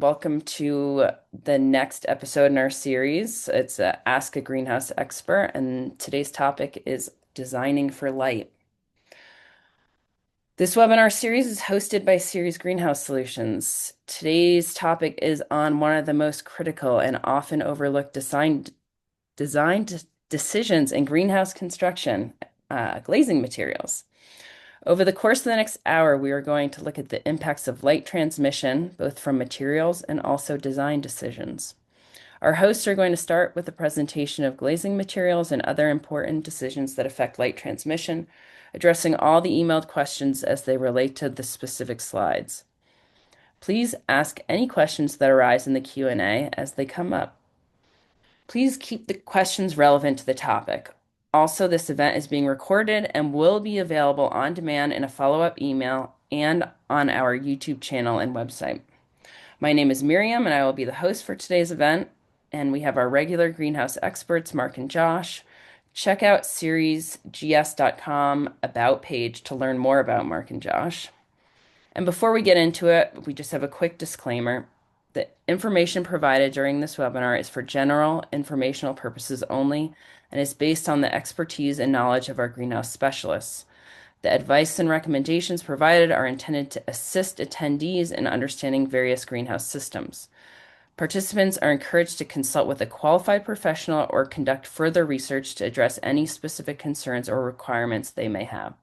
Welcome to the next episode in our series. It's Ask a Greenhouse Expert, and today's topic is designing for light. This webinar series is hosted by Ceres Greenhouse Solutions. Today's topic is on one of the most critical and often overlooked design decisions in greenhouse construction, glazing materials. Over the course of the next hour, we are going to look at the impacts of light transmission, both from materials and also design decisions. Our hosts are going to start with a presentation of glazing materials and other important decisions that affect light transmission, addressing all the emailed questions as they relate to the specific slides. Please ask any questions that arise in the Q&A as they come up. Please keep the questions relevant to the topic. Also, this event is being recorded and will be available on demand in a follow-up email and on our YouTube channel and website. My name is Miriam, and I will be the host for today's event. And we have our regular greenhouse experts, Marc and Josh. Check out ceresgs.com about page to learn more about Marc and Josh. And before we get into it, we just have a quick disclaimer. The information provided during this webinar is for general informational purposes only and is based on the expertise and knowledge of our greenhouse specialists. The advice and recommendations provided are intended to assist attendees in understanding various greenhouse systems. Participants are encouraged to consult with a qualified professional or conduct further research to address any specific concerns or requirements they may have.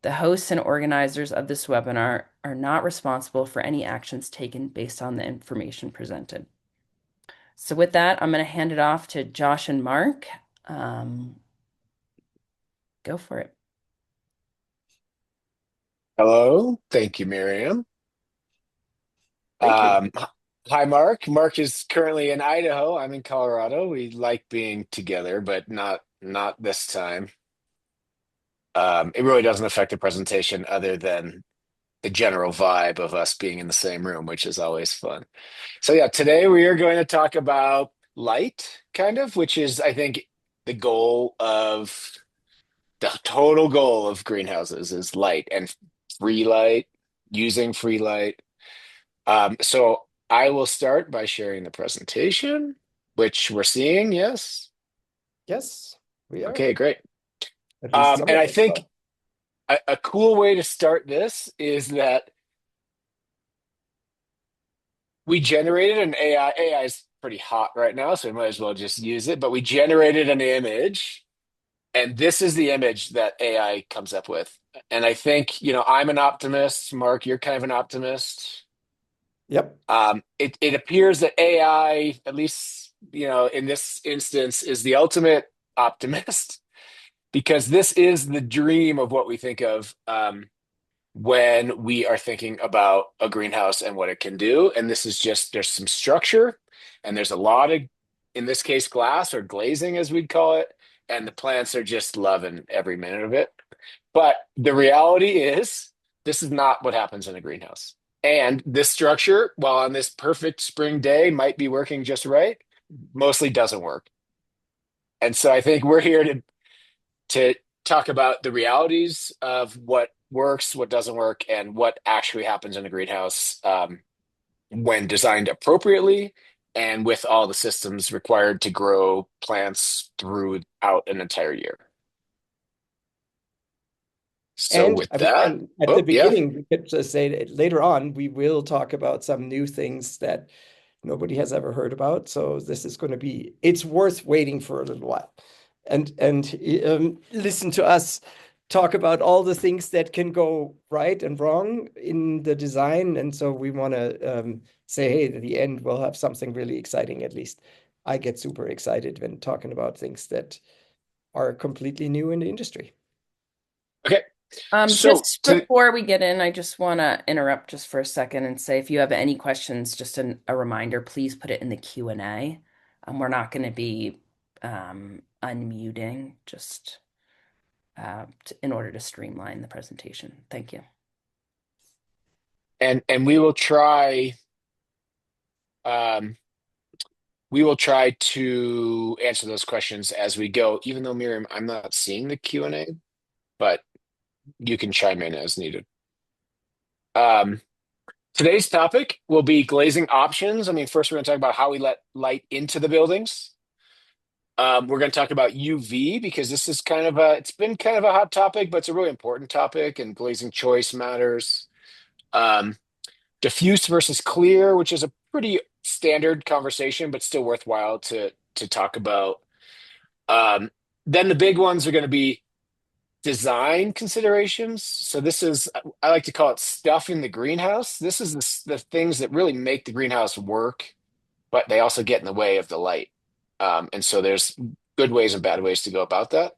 The hosts and organizers of this webinar are not responsible for any actions taken based on the information presented. So with that, I'm going to hand it off to Josh and Marc. Go for it. Hello. Thank you, Miriam. Thank you. Hi, Mark. Mark is currently in Idaho. I'm in Colorado. We like being together, but not this time. It really doesn't affect the presentation other than the general vibe of us being in the same room, which is always fun. So yeah, today we are going to talk about light, kind of, which is, I think, the goal of the total goal of greenhouses is light and free light, using free light. So I will start by sharing the presentation, which we're seeing. Yes. Yes, we are. Okay, great. At least some And of I us are. think a cool way to start this is that we generated an AI. AI is pretty hot right now, so we might as well just use it. But we generated an image, and this is the image that AI comes up with. And I think, I'm an optimist. Mark, you're kind of an optimist. Yep. It appears that AI, at least in this instance, is the ultimate optimist because this is the dream of what we think of when we are thinking about a greenhouse and what it can do. And this is just there's some structure and there's a lot of, in this case, glass or glazing as we'd call it, and the plants are just loving every minute of it. But the reality is, this is not what happens in a greenhouse. And this structure, while on this perfect spring day might be working just right, mostly doesn't work. And so I think we're here to talk about the realities of what works, what doesn't work, and what actually happens in a greenhouse when designed appropriately and with all the systems required to grow plants throughout an entire year. So And with I mean, that, and at the oh yeah. beginning, we could just say that later on, we will talk about some new things that nobody has ever heard about. So this is going to be, it's worth waiting for a little while and listen to us talk about all the things that can go right and wrong in the design. And so we want to say, hey, at the end, we'll have something really exciting. At least I get super excited when talking about things that are completely new in the industry. Okay. So Just before we get in, I just want to interrupt just for a second and say if you have any questions, just a reminder, please put it in the Q&A. We're not going to be unmuting just in order to streamline the presentation. Thank you. and um, we will try to answer those questions as we go, even though Miriam, I'm not seeing the Q&A, but you can chime in as needed. Um, Today's topic will be glazing options. I mean, first we're going to talk about how we let light into the buildings. We're going to talk about UV because this is it's been kind of a hot topic, but it's a really important topic, and glazing choice matters. Um, Diffuse versus clear, which is a pretty standard conversation, but still worthwhile to talk about. Um, then the big ones are going to be design considerations. So this is, I like to call it stuff in the greenhouse. This is the things that really make the greenhouse work, but they also get in the way of the light. And so there's good ways and bad ways to go about that.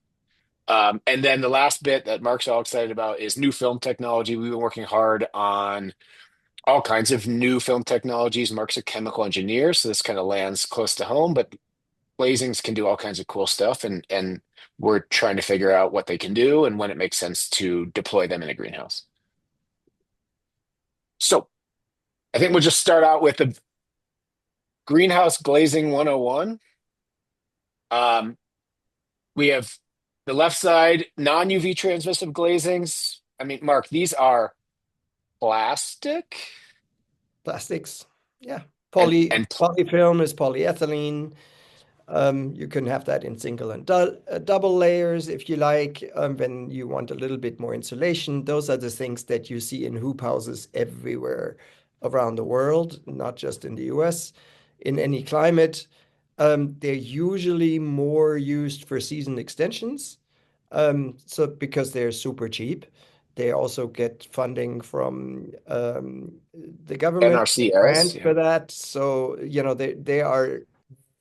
And then the last bit that Mark's all excited about is new film technology. We've been working hard on all kinds of new film technologies. Mark's a chemical engineer, so this kind of lands close to home, but glazings can do all kinds of cool stuff, and we're trying to figure out what they can do and when it makes sense to deploy them in a greenhouse. So I think we'll just start out with the greenhouse glazing 101. Um, we have the left side, non-UV transmissive glazings. I mean, Mark, these are plastic Plastics. Yeah. and Polyfilm is polyethylene. You can have that in single and double layers if you like. When you want a little bit more insulation, those are the things that you see in hoop houses everywhere around the world, not just in the US. In any climate, they're usually more used for season extensions. So because they're super cheap, they also get funding from the government, NRCS. grant Yeah. for that. So, they are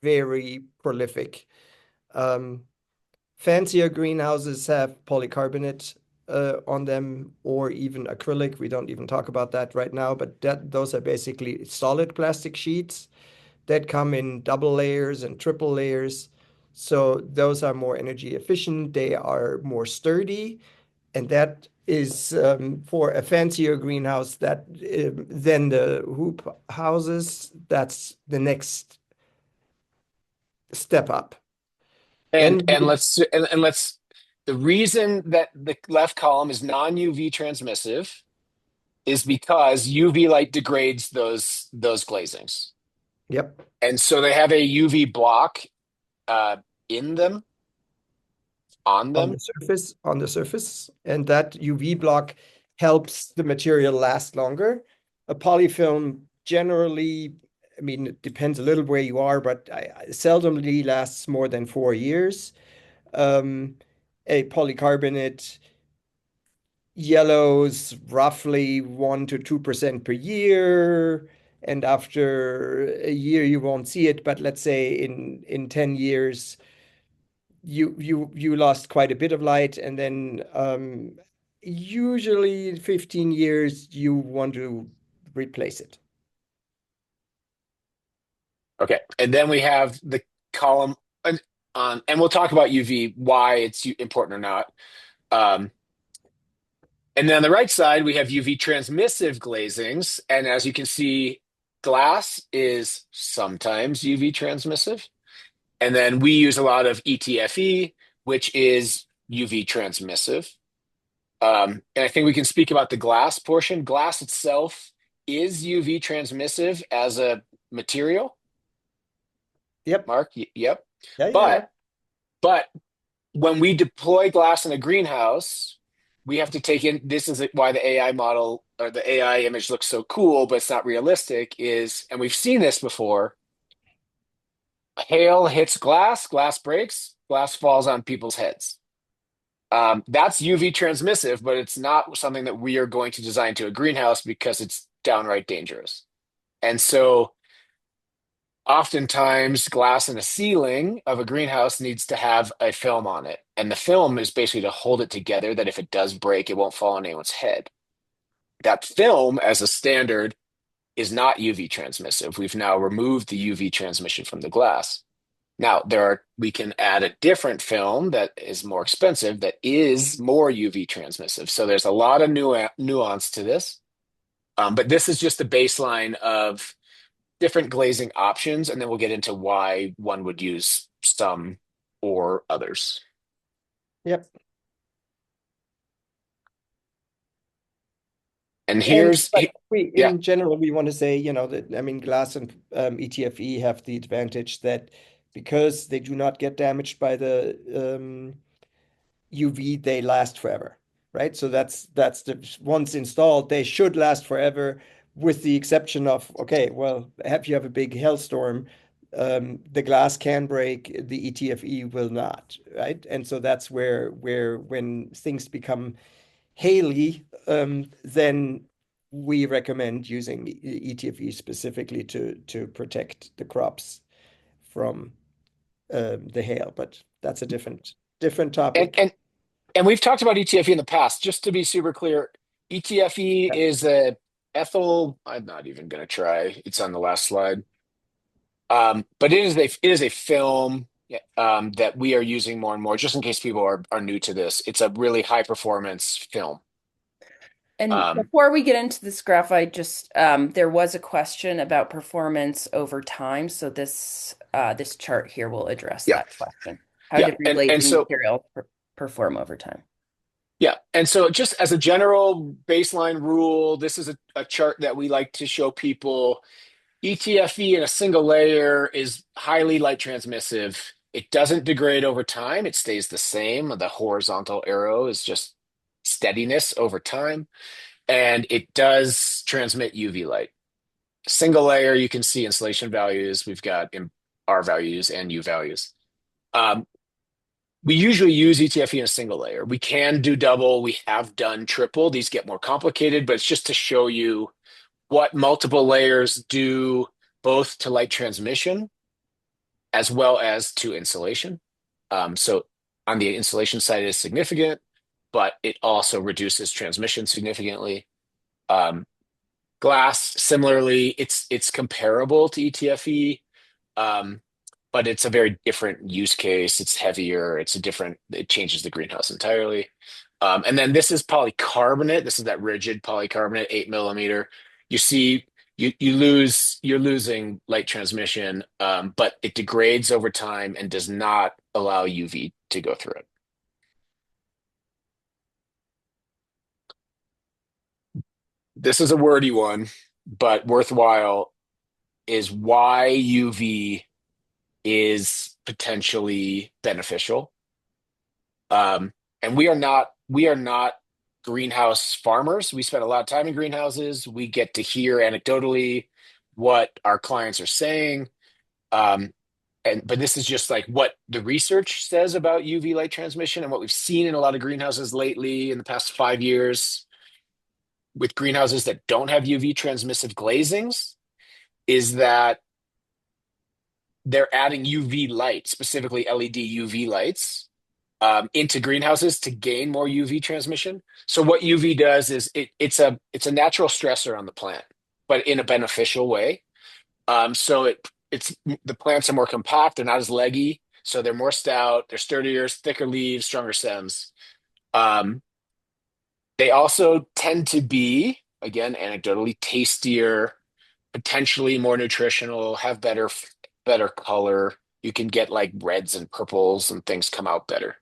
very prolific. Um, Fancier greenhouses have polycarbonate on them, or even acrylic. We don't even talk about that right now, but those are basically solid plastic sheets that come in double layers and triple layers. So those are more energy efficient. They are more sturdy, and that is for a fancier greenhouse that than the hoop houses. That's the next step up. And Then and let's the reason that the left column is non-UV transmissive is because UV light degrades those glazings. yep, And so they have a UV block uh, in them, on them. on the surface, and that UV block helps the material last longer. A polyfilm generally, I mean, it depends a little where you are, but I seldomly lasts more than 4 years. Um, a polycarbonate yellows roughly 1 to 2% per year. And after a year, you won't see it. But let's say in 10 years, you lost quite a bit of light. And then usually 15 years, you want to replace it. Okay. And then we have the column on, and we'll talk about UV, why it's important or not. Um, and then on the right side, we have UV transmissive glazings. And as you can see, glass is sometimes UV transmissive. And then we use a lot of ETFE, which is UV transmissive. And I think we can speak about the glass portion. Glass itself is UV transmissive as a material. Yep. Mark, yep. Yeah, yeah, yeah. But but when we deploy glass in a greenhouse, we have to take in, this is why the AI model or the AI image looks so cool, but it's not realistic, is, and we've seen this before, hail hits glass, glass breaks, glass falls on people's heads. That's UV transmissive, but it's not something that we are going to design to a greenhouse because it's downright dangerous. And so oftentimes glass in a ceiling of a greenhouse needs to have a film on it. And the film is basically to hold it together that if it does break, it won't fall on anyone's head. That film, as a standard, is not UV transmissive. We've now removed the UV transmission from the glass. Now, we can add a different film that is more expensive that is more UV transmissive. So there's a lot of nuance to this. But this is just the baseline of different glazing options, and then we'll get into why one would use some or others. Yep. And And here's, but we, yeah, in general, we want to say, that I mean, glass and ETFE have the advantage that because they do not get damaged by the UV, they last forever, right? So that's the once installed, they should last forever, with the exception of, okay, well, if you have a big hailstorm, the glass can break, the ETFE will not, right? And so that's where when things become haily, then we recommend using ETFE specifically to protect the crops from the hail, but that's a different and topic. and and we've talked about ETFE in the past. Just to be super clear, ETFE Yeah. is a ethyl. I'm not even going to try. It's on the last slide. But it is a film that we are using more and more, just in case people are new to this. It's a really high performance film. And Um, before we get into this graph, I just there was a question about performance over time. So this chart here will address yeah, that question. How yeah, did and reglazing so material perform over time? yeah, and so just as a general baseline rule, this is a chart that we like to show people. ETFE in a single layer is highly light transmissive. It doesn't degrade over time. It stays the same. The horizontal arrow is just steadiness over time. And it does transmit UV light. Single layer, you can see insulation values. We've got R values and U values. Um, we usually use ETFE in a single layer. We can do double. We have done triple. These get more complicated, but it's just to show you what multiple layers do both to light transmission as well as to insulation. So on the insulation side, it is significant, but it also reduces transmission significantly. Um, Glass, similarly, it's comparable to ETFE, um, but it's a very different use case. It's heavier. It changes the greenhouse entirely. And then this is polycarbonate. This is that rigid polycarbonate, 8 millimeter. You see, you're losing light transmission, but it degrades over time and does not allow UV to go through it. This is a wordy one, but worthwhile is why UV is potentially beneficial. And we are not greenhouse farmers. We spend a lot of time in greenhouses. We get to hear anecdotally what our clients are saying. Um, but this is just like what the research says about UV light transmission and what we've seen in a lot of greenhouses lately in the past 5 years with greenhouses that don't have UV transmissive glazings is that they're adding UV light, specifically LED UV lights, into greenhouses to gain more UV transmission. So what UV does is it's a natural stressor on the plant, but in a beneficial way. So it's the plants are more compact, they're not as leggy, so they're more stout, they're sturdier, thicker leaves, stronger stems. Um, they also tend to be, again, anecdotally, tastier, potentially more nutritional, have better color. You can get like reds and purples and things come out better.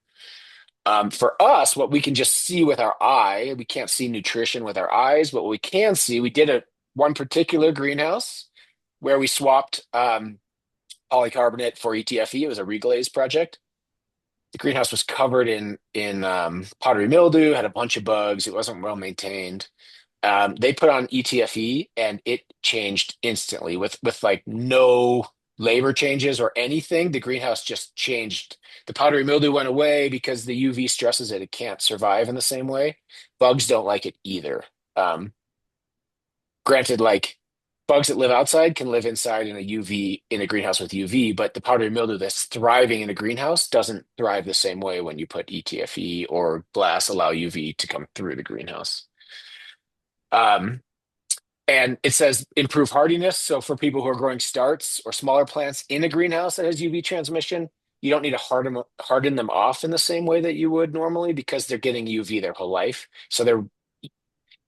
For us, what we can just see with our eye, we can't see nutrition with our eyes, but what we can see, we did one particular greenhouse where we swapped polycarbonate for ETFE. It was a reglaze project. The greenhouse was covered in powdery mildew, had a bunch of bugs. It wasn't well maintained. They put on ETFE and it changed instantly with like no labor changes or anything. The greenhouse just changed. The powdery mildew went away because the UV stresses it. It can't survive in the same way. Bugs don't like it either. Um, Granted, like bugs that live outside can live inside in a greenhouse with UV, but the powdery mildew that's thriving in a greenhouse doesn't thrive the same way when you put ETFE or glass allow UV to come through the greenhouse. Um, And it says improve hardiness. So for people who are growing starts or smaller plants in a greenhouse that has UV transmission, you don't need to harden them off in the same way that you would normally because they're getting UV their whole life. So they're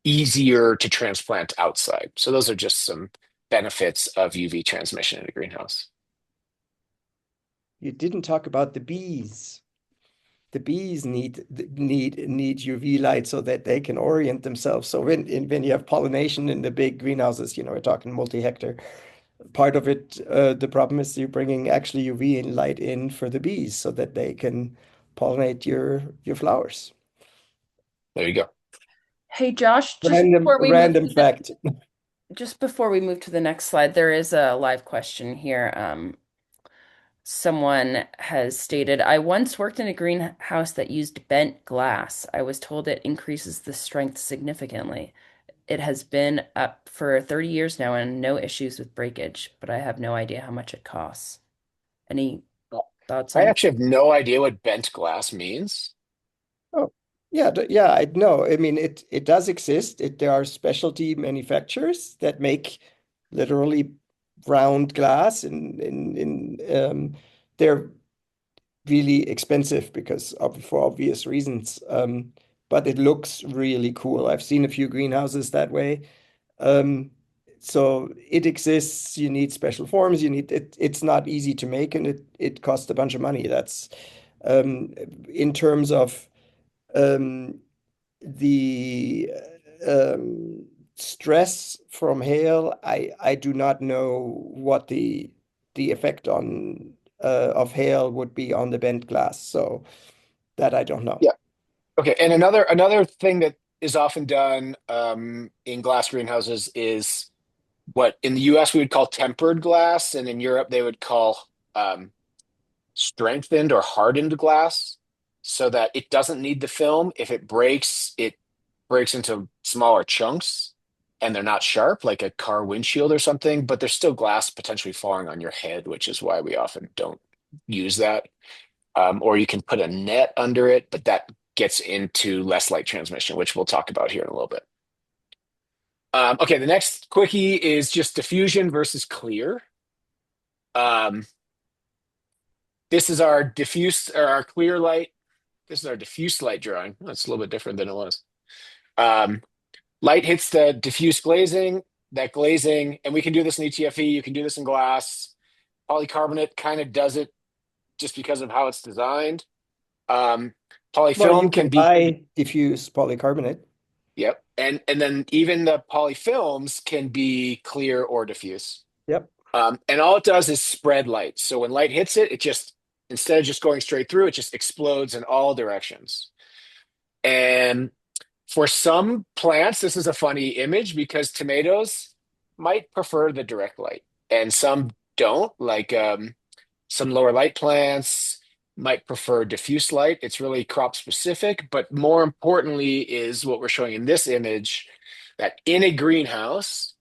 easier to transplant outside. So those are just some benefits of UV transmission in a greenhouse. You didn't talk about the bees. the bees need UV light so that they can orient themselves. So when you have pollination in the big greenhouses, we're talking multi-hectare. Part of it, the problem is you're bringing actually UV light in for the bees so that they can pollinate your flowers. There you go. Hey Josh, Random fact. just before we move to the next slide, there is a live question here. Someone has stated, I once worked in a greenhouse that used bent glass. I was told it increases the strength significantly. It has been up for 30 years now and no issues with breakage, but I have no idea how much it costs. Any thoughts I on actually have no idea what bent glass means. Oh, yeah, yeah, I know. I mean, it does exist. There are specialty manufacturers that make literally round glass, and they're really expensive because of for obvious reasons. But it looks really cool. I've seen a few greenhouses that way. Um, so it exists. You need special forms. You need it. It's not easy to make, and it costs a bunch of money. That's um, in terms of um, the stress from hail, I do not know what the effect on of hail would be on the bent glass. So that I don't know. Yeah. Okay. And another thing that is often done in glass greenhouses is what in the US we would call tempered glass, and in Europe they would call um, strengthened or hardened glass, so that it doesn't need the film. If it breaks into smaller chunks and they're not sharp, like a car windshield or something, but there's still glass potentially falling on your head, which is why we often don't use that. Or you can put a net under it, but that gets into less light transmission, which we'll talk about here in a little bit. Okay, the next quickie is just diffusion versus clear. Um, this is our diffuse or our clear light. This is our diffuse light drawing. That's a little bit different than it was. Um, Light hits the diffuse glazing, that glazing, and we can do this in ETFE. You can do this in glass. Polycarbonate kind of does it just because of how it's designed. Um, Well, you Polyfilm can can be, buy diffuse polycarbonate. yep, and then even the polyfilms can be clear or diffuse. Yep. And all it does is spread light. So when light hits it, it just instead of just going straight through, it just explodes in all directions. And for some plants, this is a funny image because tomatoes might prefer the direct light, and some don't. Like some lower light plants might prefer diffuse light. It's really crop specific, but more importantly is what we're showing in this image, that in a greenhouse,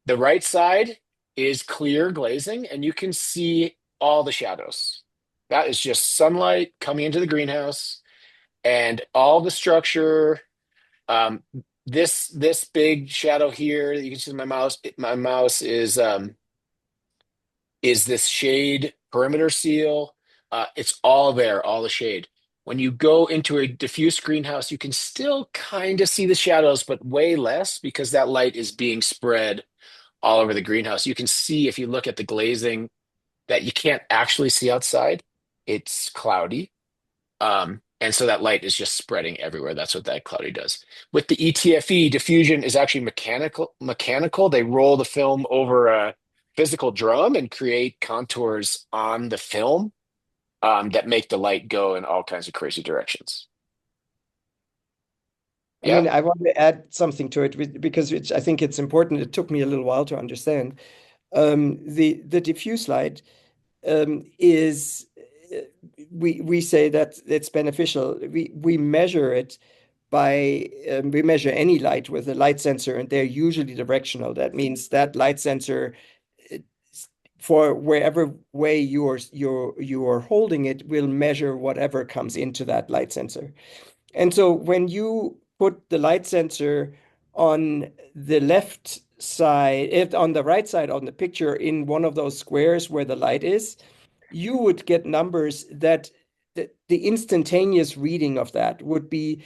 the right side is clear glazing, and you can see all the shadows. That is just sunlight coming into the greenhouse, and all the structure. Um, this big shadow here, you can see my mouse. My mouse is this shade perimeter seal. It's all there, all the shade. When you go into a diffuse greenhouse, you can still kind of see the shadows, but way less because that light is being spread all over the greenhouse. You can see if you look at the glazing that you can't actually see outside. It's cloudy. And so that light is just spreading everywhere. That's what that cloudy does. With the ETFE, diffusion is actually mechanical. They roll the film over a physical drum and create contours on the film that make the light go in all kinds of crazy directions. I Yeah. mean, I want to add something to it because I think it's important. It took me a little while to understand. The diffuse light is we say that it's beneficial. We measure it by we measure any light with a light sensor, and they're usually directional. That means that light sensor uh, for wherever way you are holding it will measure whatever comes into that light sensor. And so when you put the light sensor on the left side, if on the right side on the picture in one of those squares where the light is, you would get numbers that the instantaneous reading of that would be,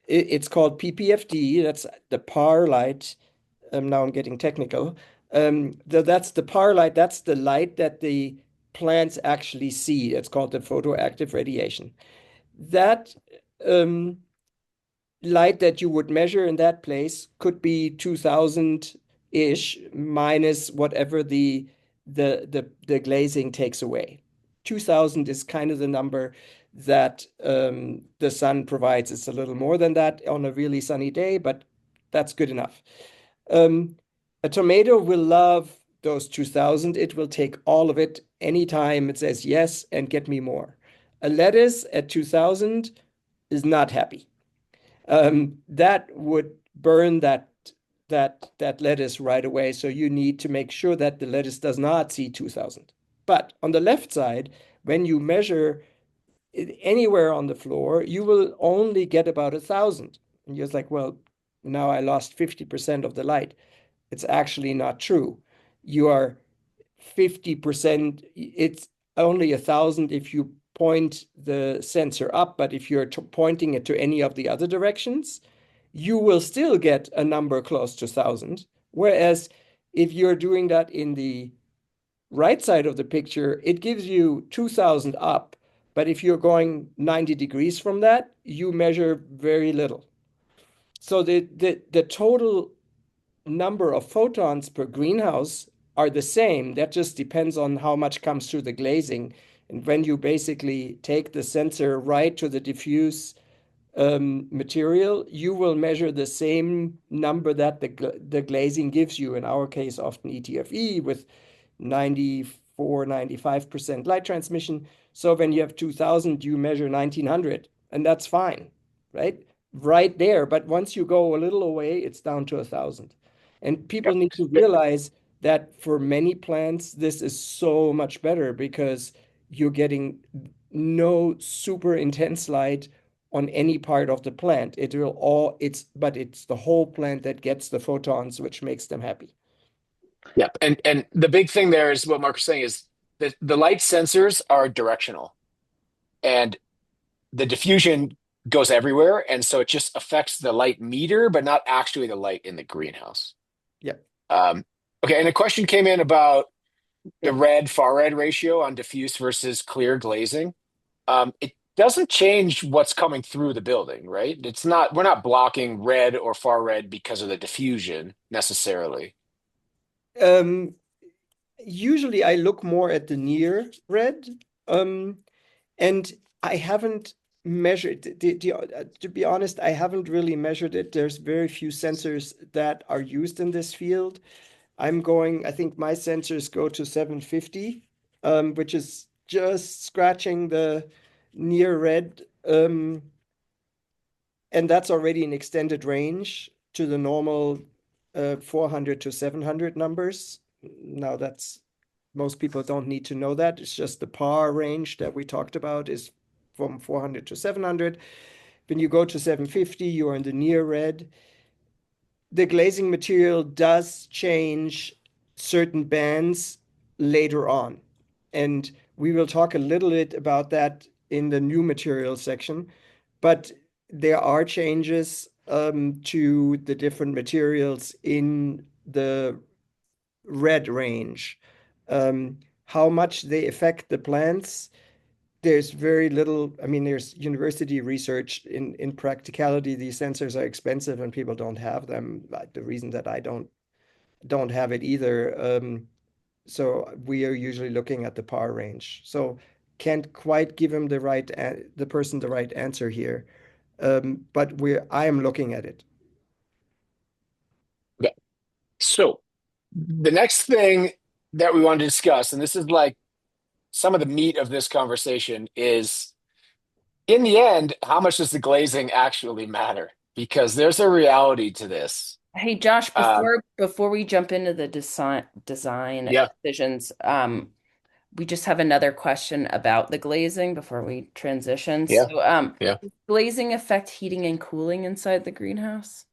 it's called PPFD, that's the par light. Now I'm getting technical. That's the par light, that's the light that the plants actually see. It's called the photoactive radiation. That um, light that you would measure in that place could be 2000-ish minus whatever the glazing takes away. 2000 is kind of the number that the sun provides. It's a little more than that on a really sunny day, but that's good enough. Um, a tomato will love those 2000. It will take all of it anytime it says yes and get me more. A lettuce at 2000 is not happy. That would burn that lettuce right away. So you need to make sure that the lettuce does not see 2000. But on the left side, when you measure anywhere on the floor, you will only get about 1,000. And you're like, well, now I lost 50% of the light. It's actually not true. You are 50%, it's only 1,000 if you point the sensor up, but if you're pointing it to any of the other directions, you will still get a number close to 1,000. Whereas if you're doing that in the right side of the picture, it gives you 2,000 up. But if you're going 90 degrees from that, you measure very little. So the total number of photons per greenhouse are the same. That just depends on how much comes through the glazing. And when you basically take the sensor right to the diffuse material, you will measure the same number that the glazing gives you. In our case, often ETFE with 94, 95% light transmission. So when you have 2000, you measure 1900, and that's fine, right? Right there. But once you go a little away, it's down to 1,000. And people Yep. need to realize that for many plants, this is so much better because you're getting no super intense light on any part of the plant. It will all, but it's the whole plant that gets the photons, which makes them happy. Yep. And the big thing there is what Mark was saying is that the light sensors are directional and the diffusion goes everywhere. And so it just affects the light meter, but not actually the light in the greenhouse. Yeah. Um, okay. And a question came in about the Yeah. red far red ratio on diffuse versus clear glazing. It doesn't change what's coming through the building, right? We're not blocking red or far red because of the diffusion necessarily. Um, Usually I look more at the near red. Um, and I haven't measured, to be honest, I haven't really measured it. There's very few sensors that are used in this field. I think my sensors go to 750, which is just scratching the near red. And that's already an extended range to the normal 400 to 700 numbers. Now, that's most people don't need to know that. It's just the PAR range that we talked about is from 400 to 700. When you go to 750, you are in the near red. The glazing material does change certain bands later on. And we will talk a little bit about that in the new material section. But there are changes to the different materials in the red range. How much they affect the plants, there's very little. I mean, there's university research in practicality. These sensors are expensive and people don't have them. Like the reason that I don't have it either. So we are usually looking at the power range. So can't quite give him the person the right answer here. But I am looking at it. Okay. So the next thing that we want to discuss, and this is like some of the meat of this conversation, is in the end, how much does the glazing actually matter? Because there's a reality to this. Hey Josh, Um, before we jump into the design yeah, decisions, we just have another question about the glazing before we transition. yeah, So, yeah, does glazing affect heating and cooling inside the greenhouse?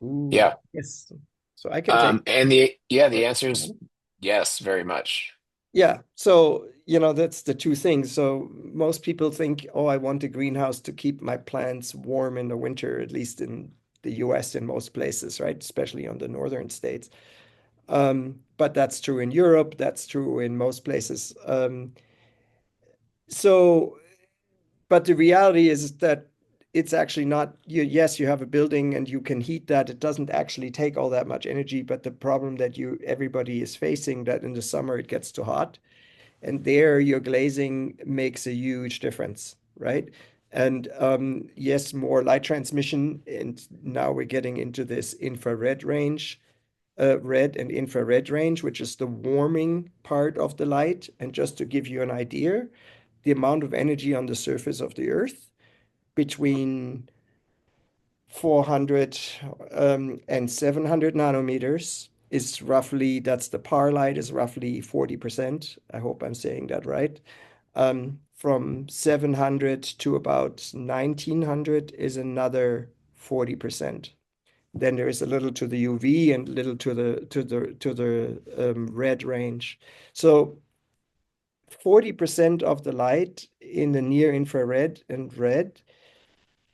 Ooh, yeah. yes. So I can take. And the answer is yes, very much. Yeah. So, that's the two things. So most people think, oh, I want a greenhouse to keep my plants warm in the winter, at least in the US in most places, right? Especially on the northern states. But that's true in Europe. That's true in most places. So but the reality is that it's actually not you. Yes, you have a building and you can heat that. It doesn't actually take all that much energy, but the problem that everybody is facing that in the summer it gets too hot, and there your glazing makes a huge difference, right? And yes, more light transmission, and now we're getting into this infrared range, red and infrared range, which is the warming part of the light. And just to give you an idea, the amount of energy on the surface of the Earth between 400 and 700 nanometers is roughly, that's the par light, is roughly 40%. I hope I'm saying that right. From 700 to about 1900 is another 40%. Then there is a little to the UV and little to the red range. So 40% of the light in the near infrared and red,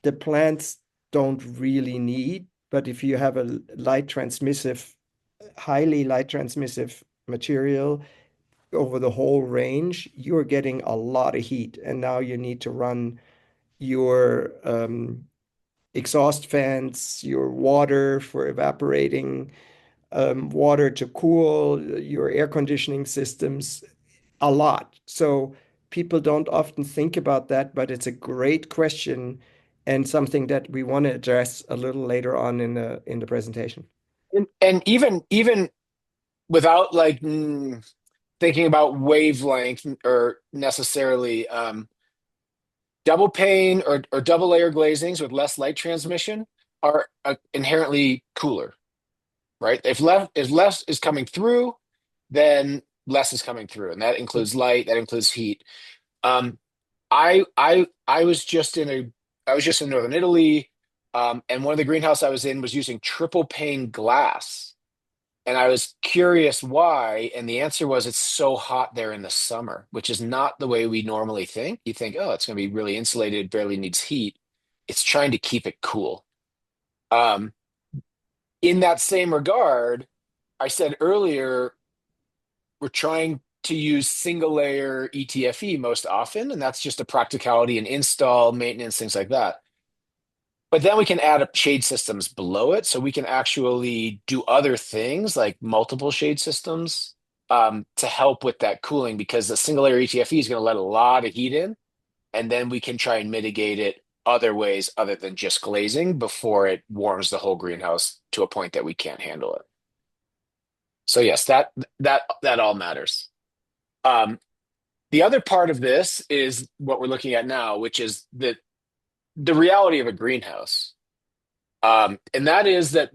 the plants don't really need, but if you have a light transmissive, highly light transmissive material over the whole range, you're getting a lot of heat. And now you need to run your exhaust fans, your water for evaporating, water to cool, your air conditioning systems, a lot. So people don't often think about that, but it's a great question and something that we want to address a little later on in the presentation. And even without like thinking about wavelength or necessarily double pane or double layer glazings with less light transmission are inherently cooler, right? If less is coming through, then less is coming through, and that includes light, that includes heat. Um, I was just in northern Italy, and one of the greenhouse I was in was using triple pane glass. And I was curious why, and the answer was it's so hot there in the summer, which is not the way we normally think. You think, oh, it's going to be really insulated, barely needs heat. It's trying to keep it cool. Um, in that same regard, I said earlier, we're trying to use single layer ETFE most often, and that's just a practicality and install, maintenance, things like that. But then we can add up shade systems below it, so we can actually do other things like multiple shade systems to help with that cooling because the single layer ETFE is going to let a lot of heat in, and then we can try and mitigate it other ways other than just glazing before it warms the whole greenhouse to a point that we can't handle it. So yes, that all matters. Um, the other part of this is what we're looking at now, which is the reality of a greenhouse. And that is that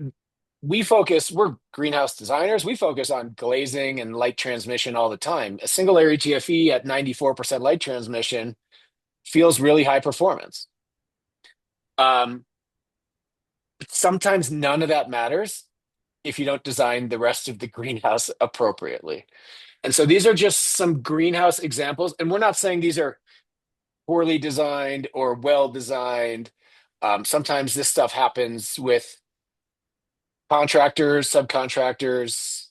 we're greenhouse designers. We focus on glazing and light transmission all the time. A single layer ETFE at 94% light transmission feels really high performance. Um, Sometimes none of that matters if you don't design the rest of the greenhouse appropriately. And so these are just some greenhouse examples. And we're not saying these are poorly designed or well designed. Sometimes this stuff happens with contractors, subcontractors,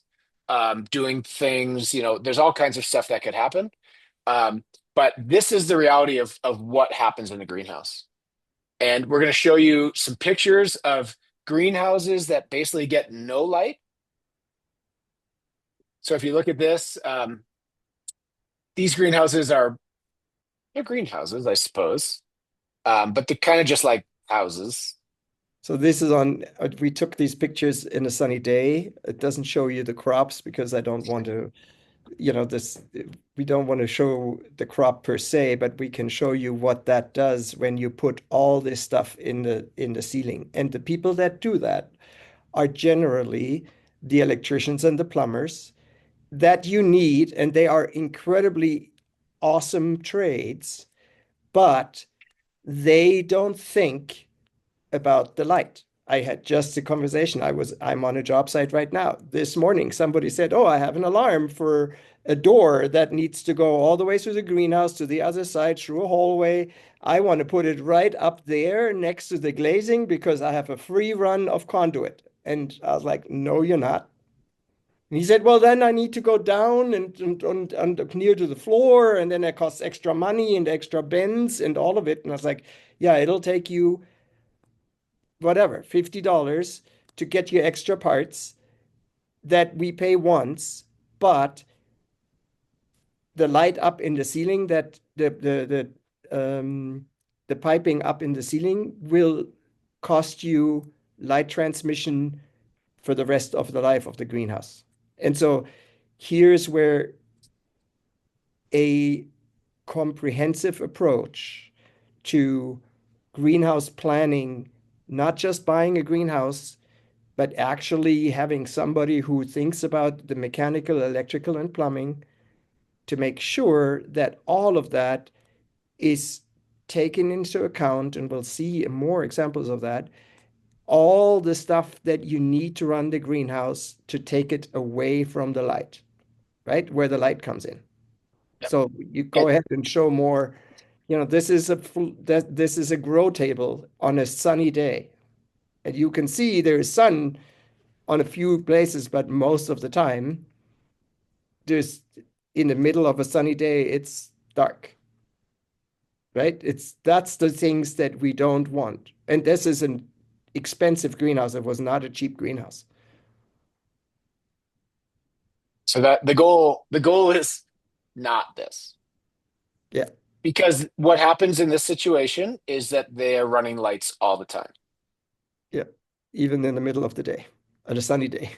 doing things. There's all kinds of stuff that could happen. Um, but this is the reality of what happens in the greenhouse. And we're going to show you some pictures of greenhouses that basically get no light. So if you look at this, these greenhouses they're greenhouses, I suppose, but they're kind of just like houses. So this is we took these pictures in a sunny day. It doesn't show you the crops because I don't want to, we don't want to show the crop per se, but we can show you what that does when you put all this stuff in the ceiling. And the people that do that are generally the electricians and the plumbers that you need, and they are incredibly awesome trades, but they don't think about the light. I had just a conversation. I'm on a job site right now. This morning, somebody said, "Oh, I have an alarm for a door that needs to go all the way through the greenhouse to the other side through a hallway. I want to put it right up there next to the glazing because I have a free run of conduit." And I was like, "No, you're not. And he said, well, then I need to go down and near to the floor, and then it costs extra money and extra bends and all of it. And I was like, yeah, it'll take you whatever, $50 to get your extra parts that we pay once, but the light up in the ceiling that the piping up in the ceiling will cost you light transmission for the rest of the life of the greenhouse. And so here's where a comprehensive approach to greenhouse planning, not just buying a greenhouse, but actually having somebody who thinks about the mechanical, electrical, and plumbing to make sure that all of that is taken into account, and we'll see more examples of that. All the stuff that you need to run the greenhouse to take it away from the light, right? Where the light comes in. Yep. So you go And ahead and show more. This is a grow table on a sunny day. And you can see there is sun on a few places, but most of the time, there's in the middle of a sunny day, it's dark, right? That's the things that we don't want. And this is an expensive greenhouse. It was not a cheap greenhouse. so that the goal is not this. Yeah, Because what happens in this situation is that they are running lights all the time. yeah. Even in the middle of the day, on a sunny day.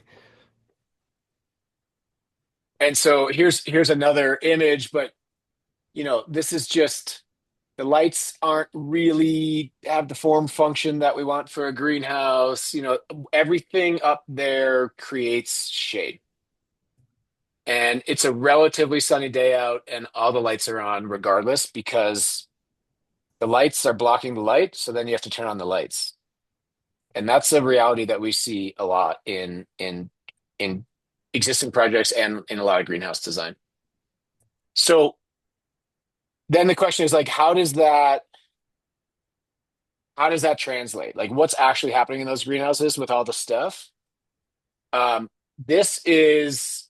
And so here's another image, but this is just the lights aren't really have the form function that we want for a greenhouse. Everything up there creates shade. And it's a relatively sunny day out, and all the lights are on regardless because the lights are blocking the light. So then you have to turn on the lights. And that's a reality that we see a lot in existing projects and in a lot of greenhouse design. So then the question is like, how does that translate? Like what's actually happening in those greenhouses with all the stuff? This is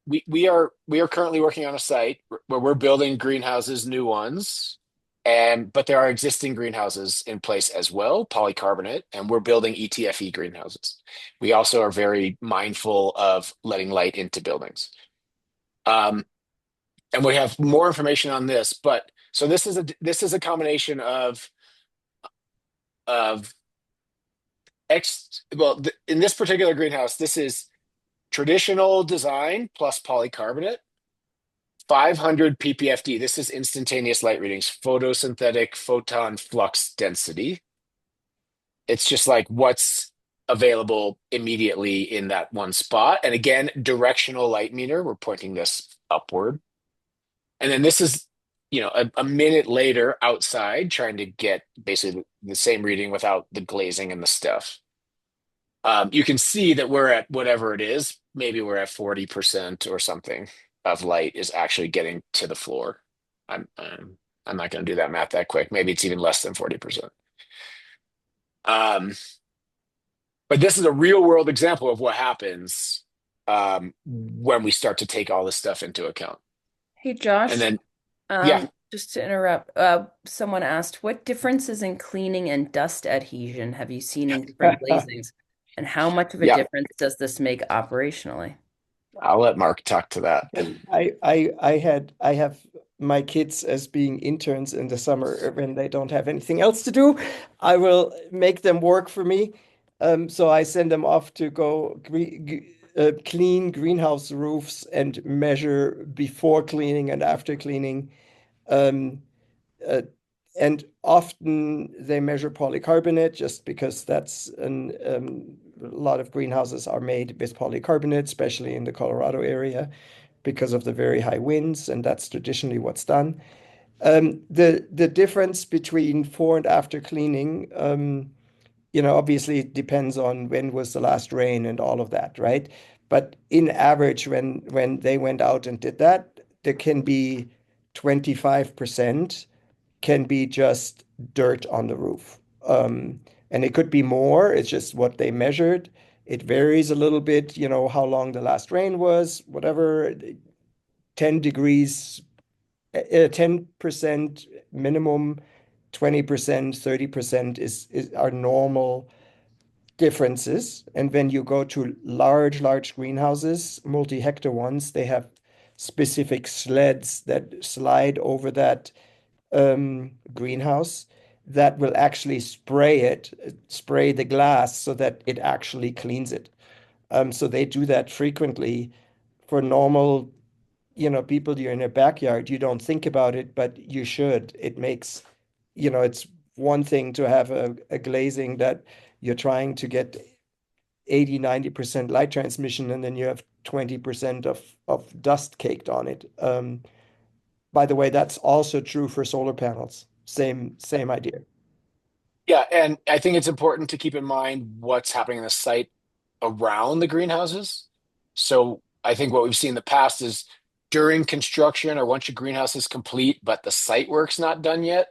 we are currently working on a site where we're building greenhouses, new ones, but there are existing greenhouses in place as well, polycarbonate, and we're building ETFE greenhouses. We also are very mindful of letting light into buildings. Um, and we have more information on this, but so this is a combination of in this particular greenhouse, this is traditional design plus polycarbonate, 500 ppfd. This is instantaneous light readings, photosynthetic photon flux density. It's just like what's available immediately in that one spot. And again, directional light meter, we're pointing this upward. And then this is, a minute later outside trying to get basically the same reading without the glazing and the stuff. You can see that we're at whatever it is. Maybe we're at 40% or something of light is actually getting to the floor. I'm not going to do that math that quick. Maybe it's even less than 40%. But this is a real world example of what happens when we start to take all this stuff into account. Hey, And Josh, then, yeah, just to interrupt, someone asked, what differences in cleaning and dust adhesion have you seen in different glazings? And how much of a yeah, difference does this make operationally? I'll let Marc talk to that. I have my kids as being interns in the summer when they don't have anything else to do. I will make them work for me. So I send them off to go clean greenhouse roofs and measure before cleaning and after cleaning. Um, uh, and often they measure polycarbonate just because a lot of greenhouses are made with polycarbonate, especially in the Colorado area, because of the very high winds, and that's traditionally what's done. The difference between before and after cleaning, obviously it depends on when was the last rain and all of that, right? But in average, when they went out and did that, there can be 25% can be just dirt on the roof. And it could be more, it's just what they measured. It varies a little bit, how long the last rain was, whatever, 10 degrees, 10% minimum, 20%, 30% is our normal differences. And when you go to large greenhouses, multi-hectare ones, they have specific sleds that slide over that greenhouse that will actually spray the glass so that it actually cleans it. So they do that frequently. For normal, people, you're in a backyard, you don't think about it, but you should. It makes, it's one thing to have a glazing that you're trying to get 80, 90% light transmission, and then you have 20% of dust caked on it. By the way, that's also true for solar panels. Same idea. Yeah, and I think it's important to keep in mind what's happening in the site around the greenhouses. So I think what we've seen in the past is during construction or once your greenhouse is complete, but the site work's not done yet,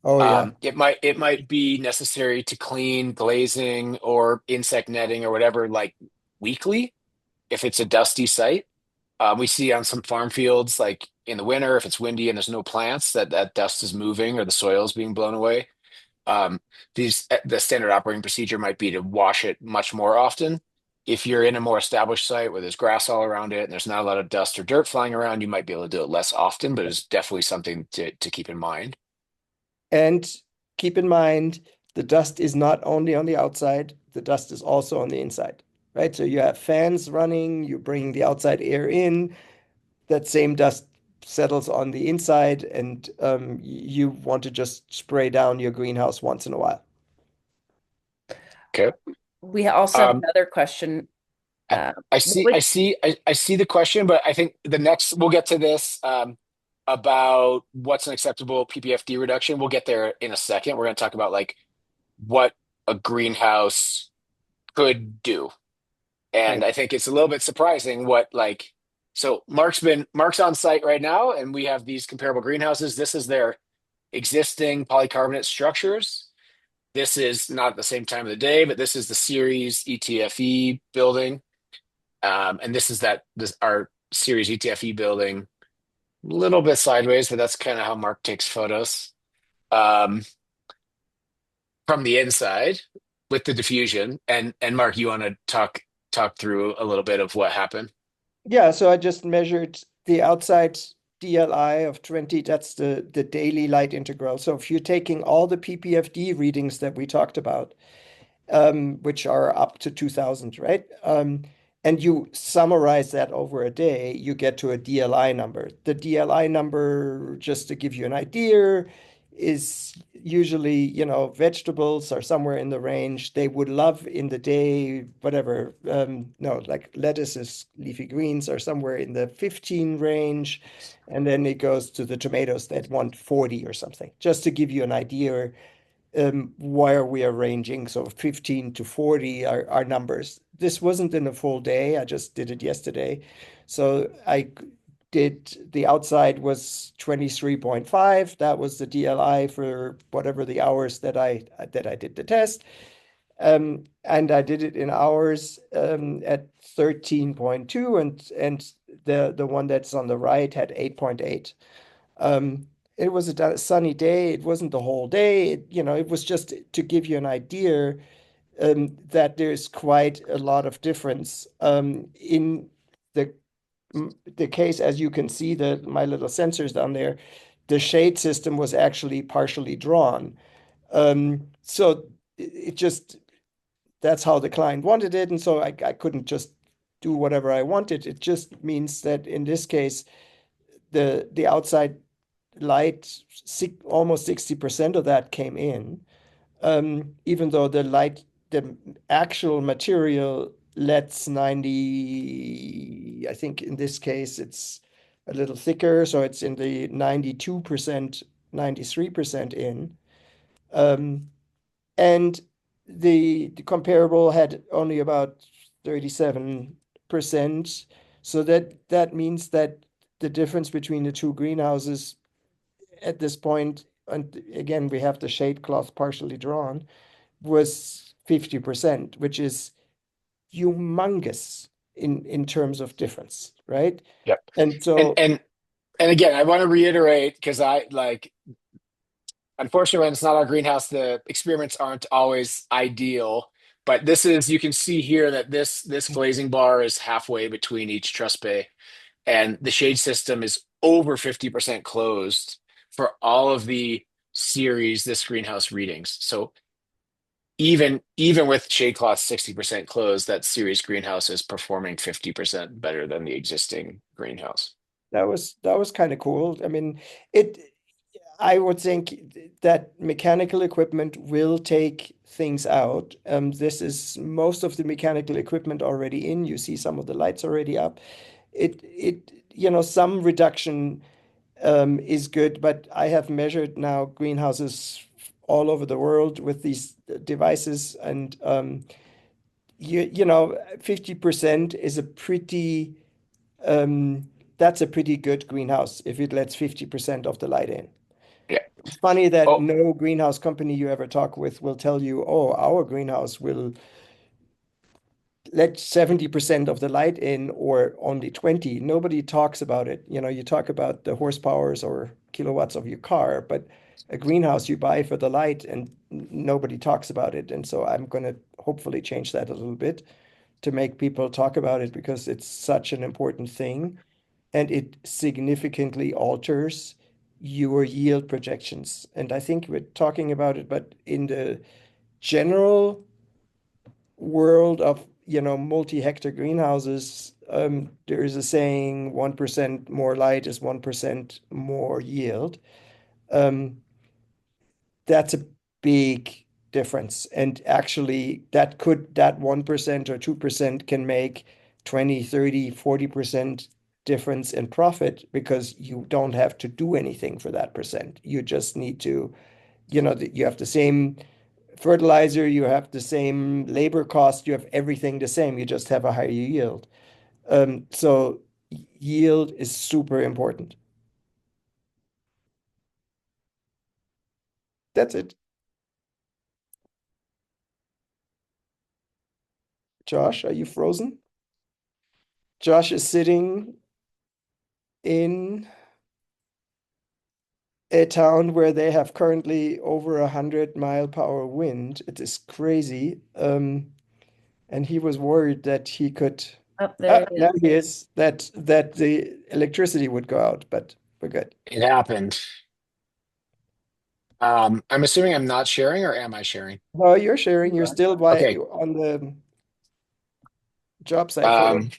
Oh yeah. it might be necessary to clean glazing or insect netting or whatever like weekly if it's a dusty site. We see on some farm fields, like in the winter, if it's windy and there's no plants, that dust is moving or the soil is being blown away. Um, the standard operating procedure might be to wash it much more often. If you're in a more established site where there's grass all around it and there's not a lot of dust or dirt flying around, you might be able to do it less often, but it's definitely something to keep in mind. And keep in mind, the dust is not only on the outside, the dust is also on the inside, right? So you have fans running, you bring the outside air in, that same dust settles on the inside, and you want to just spray down your greenhouse once in a while. Okay. We also have Um, another question. I, Uh, I what see, I would see, I see the question, but I think the next we'll get to this about what's an acceptable PPFD reduction. We'll get there in a second. We're going to talk about like what a greenhouse could do. And Great. I think it's a little bit surprising what like so Marc's on site right now, and we have these comparable greenhouses. This is their existing polycarbonate structures. This is not at the same time of the day, but this is the Ceres ETFE building. And this is this our Ceres ETFE building, a little bit sideways, but that's kind of how Marc takes photos. Um, from the inside with the diffusion. And Marc, you want to talk through a little bit of what happened? Yeah, so I just measured the outside DLI of 20. That's the daily light integral. So if you're taking all the PPFD readings that we talked about, which are up to 2000, right? And you summarize that over a day, you get to a DLI number. The DLI number, just to give you an idea, is usually, vegetables are somewhere in the range. They would love in the day, whatever, no, like lettuces, leafy greens are somewhere in the 15 range. And then it goes to the tomatoes that want 40 or something, just to give you an idea where we are ranging. So 15 to 40 are numbers. This wasn't in a full day. I just did it yesterday. So the outside was 23.5. That was the DLI for whatever the hours that I did the test. And I did it in hours at 13.2, and the one that's on the right had 8.8. It was a sunny day. It wasn't the whole day. It was just to give you an idea that there's quite a lot of difference in the the case. As you can see, my little sensors down there, the shade system was actually partially drawn. So it just that's how the client wanted it, and so I couldn't just do whatever I wanted. It just means that in this case, the outside light, almost 60% of that came in, even though the actual material lets 90, I think in this case it's a little thicker, so it's in the 92%, 93% in. Um, and the comparable had only about 37%. So that means that the difference between the two greenhouses at this point, and again, we have the shade cloth partially drawn, was 50%, which is humongous in terms of difference, right? Yep. And And so and and again, I want to reiterate because I like unfortunately when it's not our greenhouse, the experiments aren't always ideal. But this is you can see here that this glazing bar is halfway between each truss bay, and the shade system is over 50% closed for all of the series this greenhouse readings. So even with shade cloth 60% closed, that series greenhouse is performing 50% better than the existing greenhouse. that was kind of cool. I mean, it I would think that mechanical equipment will take things out. This is most of the mechanical equipment already in. You see some of the lights already up. Some reduction is good, but I have measured now greenhouses all over the world with these devices, and 50% is a pretty that's a pretty good greenhouse if it lets 50% of the light in. Yeah. It's funny that Oh, no greenhouse company you ever talk with will tell you, oh, our greenhouse will let 70% of the light in or only 20. Nobody talks about it. You talk about the horsepowers or kilowatts of your car, but a greenhouse you buy for the light and nobody talks about it. And so I'm going to hopefully change that a little bit to make people talk about it because it's such an important thing and it significantly alters your yield projections. And I think we're talking about it, but in the general world of multi-hectare greenhouses, there is a saying 1% more light is 1% more yield. Um, that's a big difference. And actually that 1% or 2% can make 20, 30, 40% difference in profit because you don't have to do anything for that percent. You just need to, you have the same fertilizer, you have the same labor cost, you have everything the same. You just have a higher yield. So yield is super important. That's it. Josh, are you frozen? Josh is sitting in a town where they have currently over 100-mile-per-hour wind. It is crazy. And he was worried that he could. Up there it Now is. he is that the electricity would go out, but we're good. it happened. I'm assuming I'm not sharing, or am I sharing? No, you're sharing. You're still by Okay. on the job site photo. Um,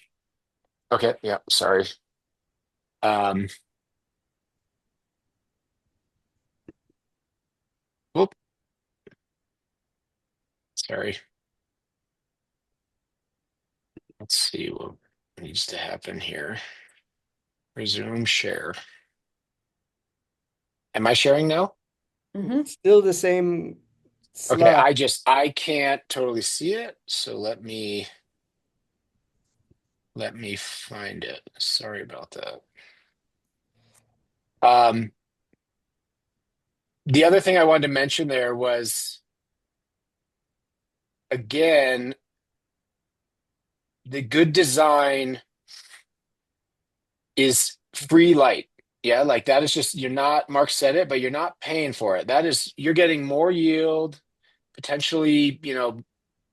okay. Yeah. Sorry. Um, whoop, sorry. Let's see what needs to happen here. Resume share. Am I sharing now? Hmm. Still the same Okay. slide. I can't totally see it. So let me find it. Sorry about that. Um, the other thing I wanted to mention there was again, the good design is free light. Yeah, like that is just you're not, Mark said it, but you're not paying for it. That is, you're getting more yield, potentially,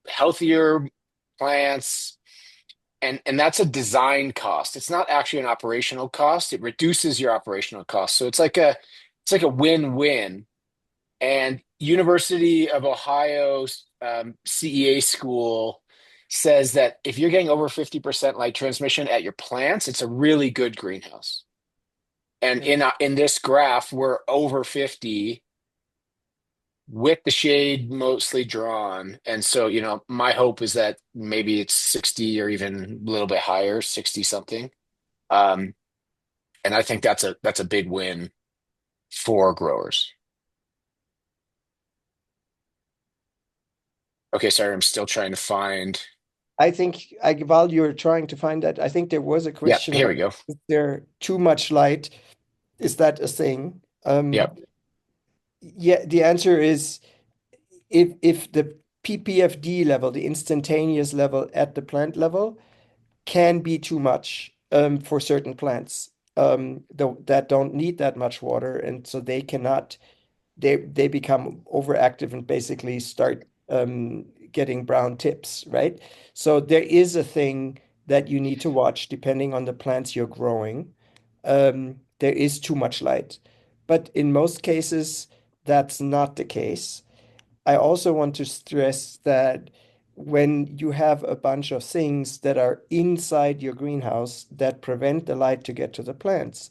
healthier plants, and that's a design cost. It's not actually an operational cost. It reduces your operational cost. So it's like a win-win. And University of Ohio CEA school says that if you're getting over 50% light transmission at your plants, it's a really good greenhouse. And Yeah. in this graph, we're over 50 with the shade mostly drawn. And so, my hope is that maybe it's 60 or even a little bit higher, 60 something. Um, and I think that's a big win for growers. Okay, sorry, I'm still trying to find. I think while you're trying to find that, I think there was a Yeah, question here we about go. is there too much light? Is that a thing? Yep. Yeah, the answer is if the PPFD level, the instantaneous level at the plant level, can be too much for certain plants that don't need that much water, and so they cannot they become overactive and basically start getting brown tips, right? So there is a thing that you need to watch depending on the plants you're growing. There is too much light, but in most cases, that's not the case. I also want to stress that when you have a bunch of things that are inside your greenhouse that prevent the light to get to the plants,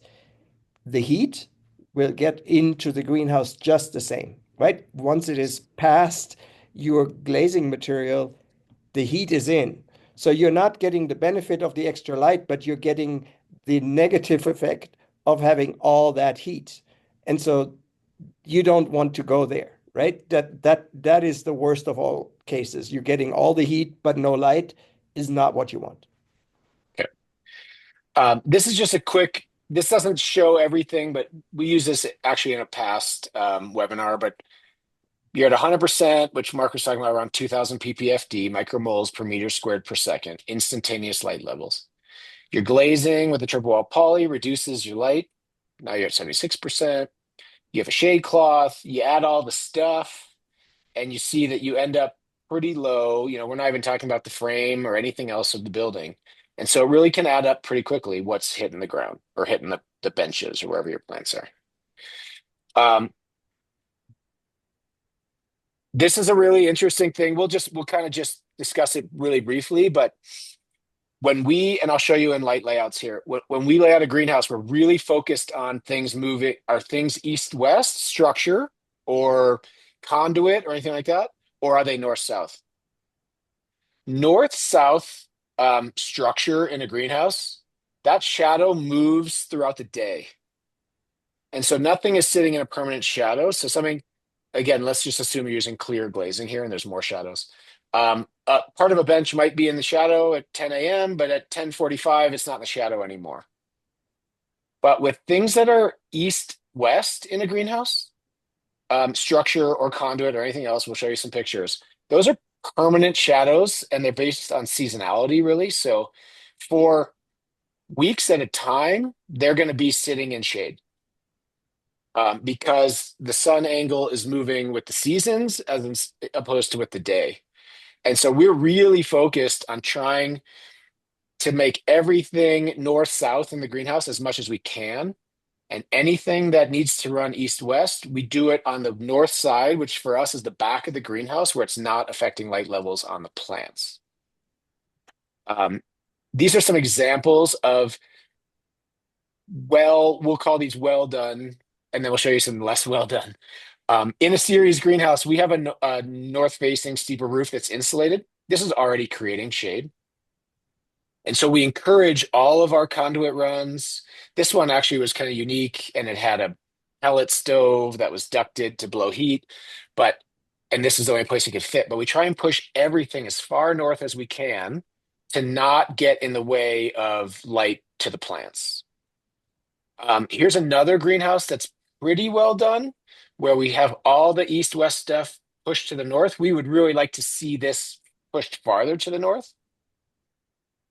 the heat will get into the greenhouse just the same, right? Once it is past your glazing material, the heat is in. So you're not getting the benefit of the extra light, but you're getting the negative effect of having all that heat. And so you don't want to go there, right? That is the worst of all cases. You're getting all the heat but no light is not what you want. Okay. This is just a quick, this doesn't show everything, but we use this actually in a past webinar, but you're at 100%, which Marc was talking about, around 2000 ppfd, micromoles per meter squared per second, instantaneous light levels. Your glazing with the triple wall poly reduces your light. Now you're at 76%. You have a shade cloth, you add all the stuff, and you see that you end up pretty low. We're not even talking about the frame or anything else of the building. And so it really can add up pretty quickly what's hitting the ground or hitting the benches or wherever your plants are. This is a really interesting thing. We'll kind of just discuss it really briefly, but and I'll show you in light layouts here, when we lay out a greenhouse, we're really focused on things moving, are things east-west structure or conduit or anything like that, or are they north-south? North-south structure in a greenhouse, that shadow moves throughout the day. And so nothing is sitting in a permanent shadow. So something, again, let's just assume you're using clear glazing here and there's more shadows. Part of a bench might be in the shadow at 10 a.m., but at 10:45, it's not in the shadow anymore. But with things that are east-west in a greenhouse, structure or conduit or anything else, we'll show you some pictures. Those are permanent shadows and they're based on seasonality, really. So for weeks at a time, they're going to be sitting in shade. Because the sun angle is moving with the seasons as opposed to with the day. And so we're really focused on trying to make everything north-south in the greenhouse as much as we can. And anything that needs to run east-west, we do it on the north side, which for us is the back of the greenhouse where it's not affecting light levels on the plants. These are some examples of we'll call these well done, and then we'll show you some less well done. In a Ceres greenhouse, we have a north-facing steeper roof that's insulated. This is already creating shade. And so we encourage all of our conduit runs. This one actually was kind of unique, and it had a pellet stove that was ducted to blow heat. And this is the only place it could fit. But we try and push everything as far north as we can to not get in the way of light to the plants. Here's another greenhouse that's pretty well done, where we have all the east-west stuff pushed to the north. We would really like to see this pushed farther to the north,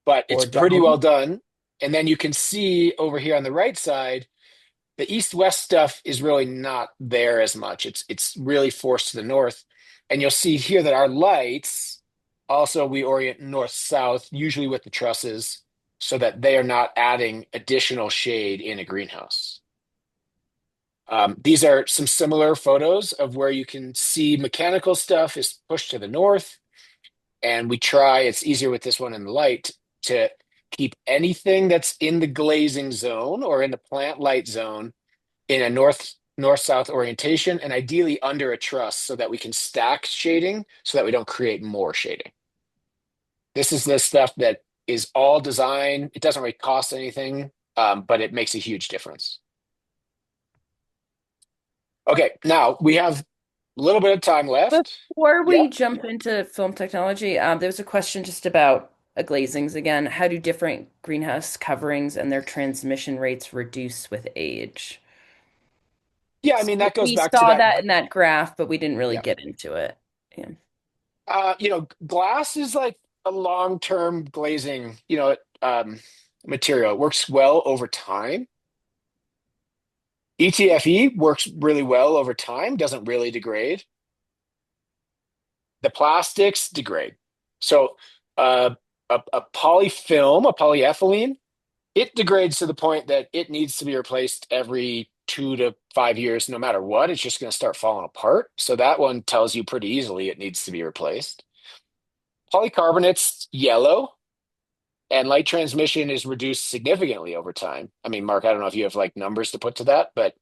but it's Or pretty well down. done. And then you can see over here on the right side, the east-west stuff is really not there as much. It's really forced to the north. And you'll see here that our lights, also we orient north-south, usually with the trusses, so that they are not adding additional shade in a greenhouse. These are some similar photos of where you can see mechanical stuff is pushed to the north. And we try, it's easier with this one in the light, to keep anything that's in the glazing zone or in the plant light zone in a north-south orientation, and ideally under a truss so that we can stack shading so that we don't create more shading. This is the stuff that is all design. It doesn't really cost anything, but it makes a huge difference. Okay, now we have a little bit of time left. Before Yeah. we jump into film technology, there was a question just about glazings again. How do different greenhouse coverings and their transmission rates reduce with age? Yeah, I So mean, that goes we back to saw that. that in that graph, but we didn't really Yeah. get into it. Yeah. Glass is like a long-term glazing, material. It works well over time. ETFE works really well over time, doesn't really degrade. The plastics degrade. So a polyfilm, a polyethylene, it degrades to the point that it needs to be replaced every 2 to 5 years, no matter what. It's just going to start falling apart. So that one tells you pretty easily it needs to be replaced. Polycarbonate's yellow, and light transmission is reduced significantly over time. I mean, Mark, I don't know if you have like numbers to put to that, but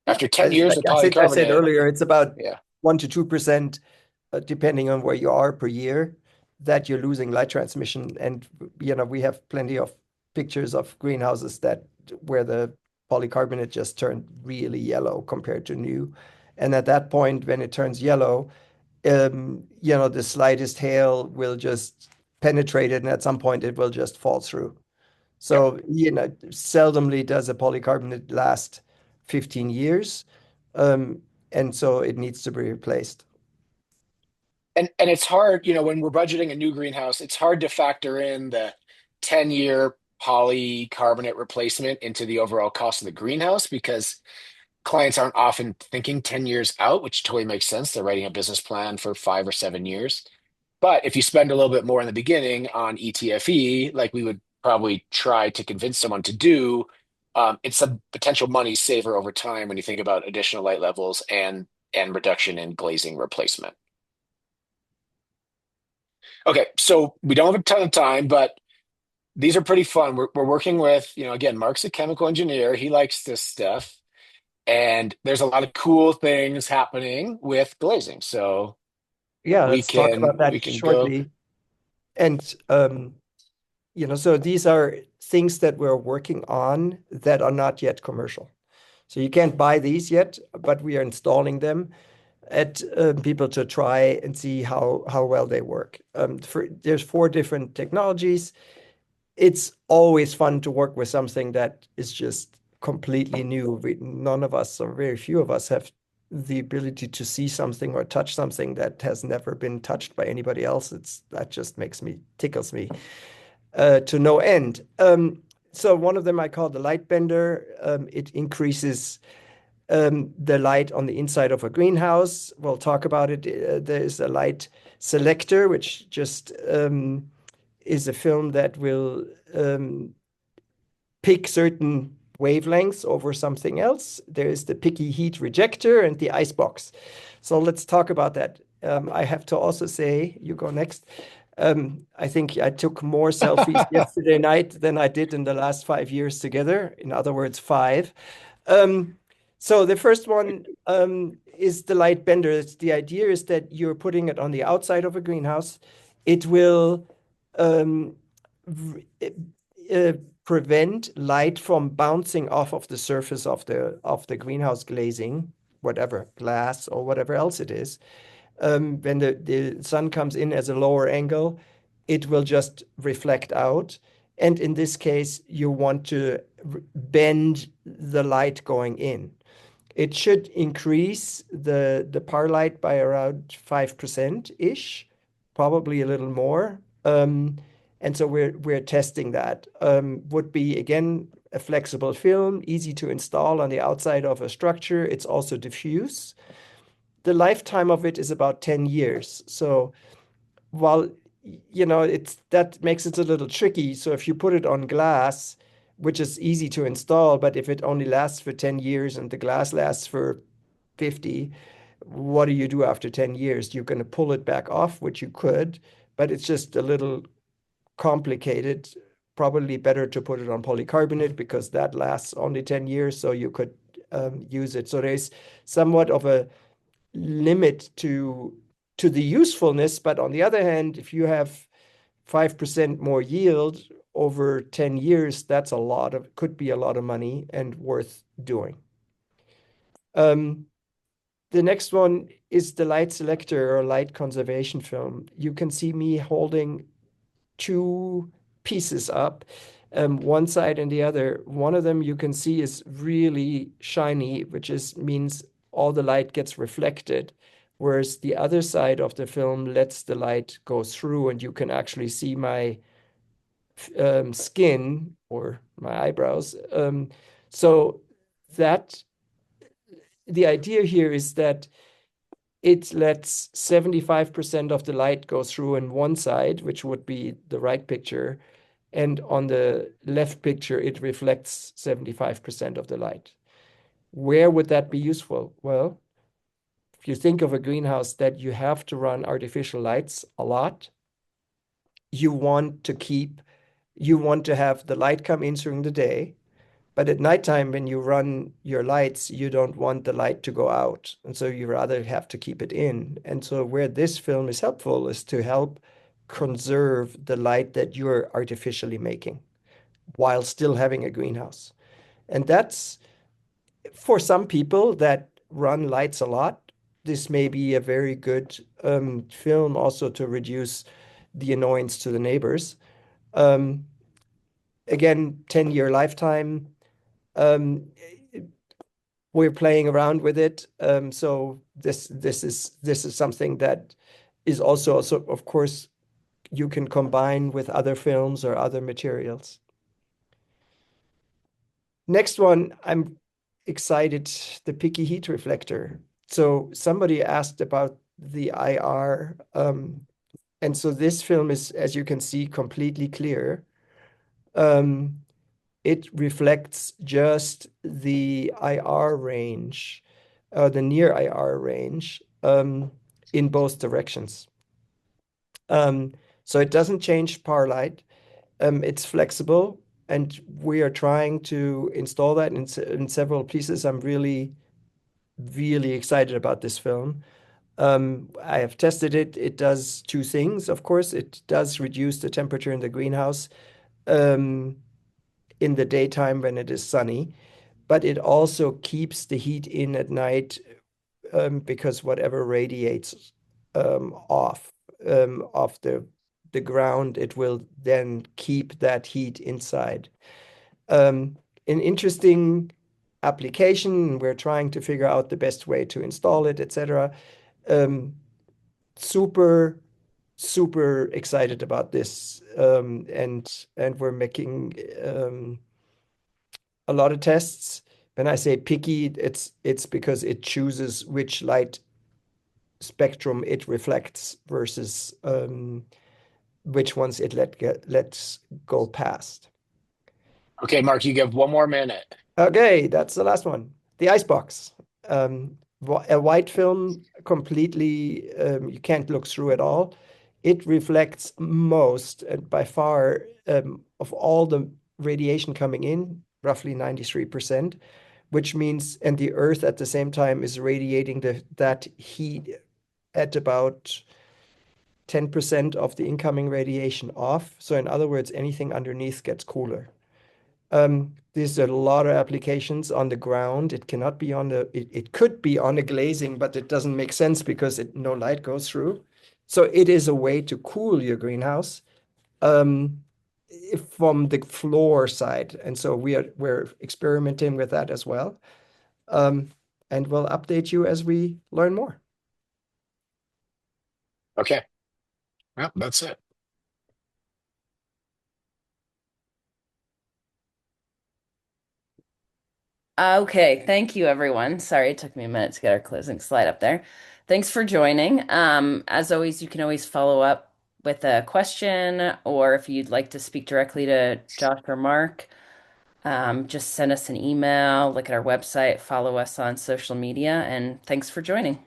Yeah, after 10 years of I said polycarbonate, earlier, it's about yeah, 1 to 2%, depending on where you are per year, that you're losing light transmission. And we have plenty of pictures of greenhouses that where the polycarbonate just turned really yellow compared to new. And at that point, when it turns yellow, the slightest hail will just penetrate it, and at some point it will just fall through. yeah. So, seldomly does a polycarbonate last 15 years. And so it needs to be replaced. And it's hard, when we're budgeting a new greenhouse, it's hard to factor in the 10-year polycarbonate replacement into the overall cost of the greenhouse because clients aren't often thinking 10 years out, which totally makes sense. They're writing a business plan for 5 or 7 years. But if you spend a little bit more in the beginning on ETFE, like we would probably try to convince someone to do, it's a potential money saver over time when you think about additional light levels and reduction in glazing replacement. Okay, so we don't have a ton of time, but these are pretty fun. We're working with, again, Mark's a chemical engineer. He likes this stuff. And there's a lot of cool things happening with glazing. So Yeah, we let's talk can about we that can go. shortly. And so these are things that we're working on that are not yet commercial. So you can't buy these yet, but we are installing them at people to try and see how well they work. There's 4 different technologies. It's always fun to work with something that is just completely new. None of us, or very few of us, have the ability to see something or touch something that has never been touched by anybody else. That just tickles me to no end. So one of them I call the light bender. It increases the light on the inside of a greenhouse. We'll talk about it. There's a light selector, which just is a film that will pick certain wavelengths over something else. There is the picky heat rejector and the ice box. So let's talk about that. I have to also say, you go next. I think I took more selfies yesterday night than I did in the last 5 years together. In other words, 5. So the first one is the light bender. The idea is that you're putting it on the outside of a greenhouse. It will um, uh, prevent light from bouncing off of the surface of the greenhouse glazing, whatever, glass or whatever else it is. When the sun comes in as a lower angle, it will just reflect out. And in this case, you want to bend the light going in. It should increase the par light by around 5%-ish, probably a little more. And so we're testing that. Would be, again, a flexible film, easy to install on the outside of a structure. It's also diffuse. The lifetime of it is about 10 years. So while that makes it a little tricky. So if you put it on glass, which is easy to install, but if it only lasts for 10 years and the glass lasts for 50, what do you do after 10 years? You're going to pull it back off, which you could, but it's just a little complicated. Probably better to put it on polycarbonate because that lasts only 10 years, so you could use it. So there's somewhat of a limit to the usefulness, but on the other hand, if you have 5% more yield over 10 years, could be a lot of money and worth doing. The next one is the light selector or light conservation film. You can see me holding 2 pieces up, one side and the other. One of them you can see is really shiny, which means all the light gets reflected. whereas the other side of the film lets the light go through and you can actually see my skin or my eyebrows. So that the idea here is that it lets 75% of the light go through in one side, which would be the right picture, and on the left picture, it reflects 75% of the light. Where would that be useful? Well, if you think of a greenhouse that you have to run artificial lights a lot, you want to keep, you want to have the light come in during the day, but at nighttime, when you run your lights, you don't want the light to go out. And so you rather have to keep it in. And so where this film is helpful is to help conserve the light that you're artificially making while still having a greenhouse. And that's for some people that run lights a lot. This may be a very good film also to reduce the annoyance to the neighbors. Um, Again, 10-year lifetime. Um, we're playing around with it. So this is something that is also of course you can combine with other films or other materials. Next one, I'm excited, the picky heat reflector. So somebody asked about the IR, and so this film is, as you can see, completely clear. Um, it reflects just the IR range, the near IR range, in both directions. Um, so it doesn't change power light. It's flexible, and we are trying to install that in several pieces. I'm really, really excited about this film. I have tested it. It does two things, of course. It does reduce the temperature in the greenhouse um, in the daytime when it is sunny, but it also keeps the heat in at night because whatever radiates off the ground, it will then keep that heat inside. Um, an interesting application. We're trying to figure out the best way to install it, etc. Um, super, super excited about this, and we're making a lot of tests. When I say picky, it's because it chooses which light spectrum it reflects versus which ones it lets go past. Okay, Mark, you give one more minute. Okay, that's the last one. The icebox. A white film completely, you can't look through at all. It reflects most and by far of all the radiation coming in, roughly 93%, which means, and the Earth at the same time is radiating that heat at about 10% of the incoming radiation off. So in other words, anything underneath gets cooler. There's a lot of applications on the ground. It cannot be on it could be on a glazing, but it doesn't make sense because no light goes through. So it is a way to cool your greenhouse um, from the floor side. And so we're experimenting with that as well. Um, and we'll update you as we learn more. Okay, well, that's it. Okay, thank you everyone. Sorry, it took me a minute to get our closing slide up there. Thanks for joining. As always, you can always follow up with a question, or if you'd like to speak directly to Josh or Mark, just send us an email, look at our website, follow us on social media, and thanks for joining.